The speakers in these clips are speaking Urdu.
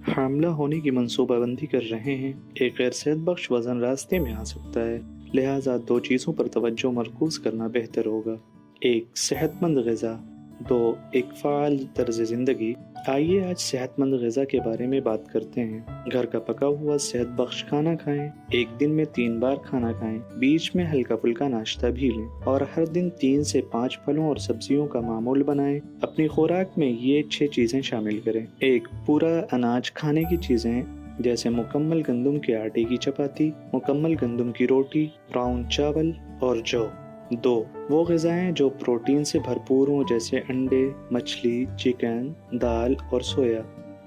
حاملہ ہونے کی منصوبہ بندی کر رہے ہیں، ایک غیر صحت بخش وزن راستے میں آ سکتا ہے، لہٰذا دو چیزوں پر توجہ مرکوز کرنا بہتر ہوگا: ایک صحت مند غذا، دو ایک فعال طرز زندگی۔ آئیے آج صحت مند غذا کے بارے میں بات کرتے ہیں۔ گھر کا پکا ہوا صحت بخش کھانا کھائیں، ایک دن میں 3 بار کھانا کھائیں، بیچ میں ہلکا پھلکا ناشتہ بھی لیں، اور ہر دن 3 سے 5 پھلوں اور سبزیوں کا معمول بنائیں۔ اپنی خوراک میں یہ 6 چیزیں شامل کریں: ایک پورا اناج کھانے کی چیزیں جیسے مکمل گندم کے آٹے کی چپاتی، مکمل گندم کی روٹی، براؤن چاول اور جو۔ دو وہ غذائیں جو پروٹین سے بھرپور ہوں جیسے انڈے، مچھلی، چکن، دال اور سویا۔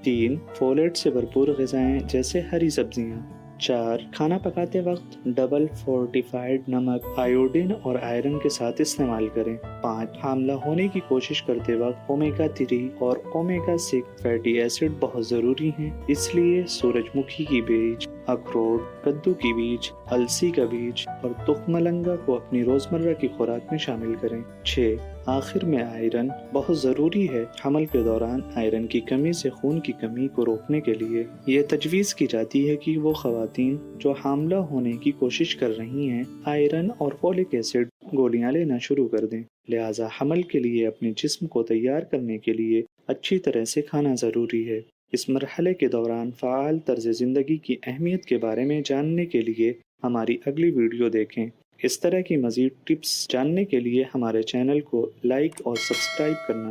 3 فولیٹ سے بھرپور غذائیں جیسے ہری سبزیاں۔ 4 کھانا پکاتے وقت ڈبل فورٹیفائڈ نمک آیوڈین اور آئرن کے ساتھ استعمال کریں۔ 5 حاملہ ہونے کی کوشش کرتے وقت اومیگا 3 اور اومیگا 6 فیٹی ایسڈ بہت ضروری ہیں، اس لیے سورج مکھی کی بیج، اخروٹ، کدو کی بیج، السی کا بیج اور تخم مرنگا کو اپنی روزمرہ کی خوراک میں شامل کریں۔ 6 آخر میں آئرن بہت ضروری ہے۔ حمل کے دوران آئرن کی کمی سے خون کی کمی کو روکنے کے لیے یہ تجویز کی جاتی ہے کہ وہ خواتین جو حاملہ ہونے کی کوشش کر رہی ہیں آئرن اور فولک ایسڈ گولیاں لینا شروع کر دیں۔ لہٰذا حمل کے لیے اپنے جسم کو تیار کرنے کے لیے اچھی طرح سے کھانا ضروری ہے۔ اس مرحلے کے دوران فعال طرز زندگی کی اہمیت کے بارے میں جاننے کے لیے ہماری اگلی ویڈیو دیکھیں۔ اس طرح کی مزید ٹپس جاننے کے لیے ہمارے چینل کو لائک اور سبسکرائب کرنا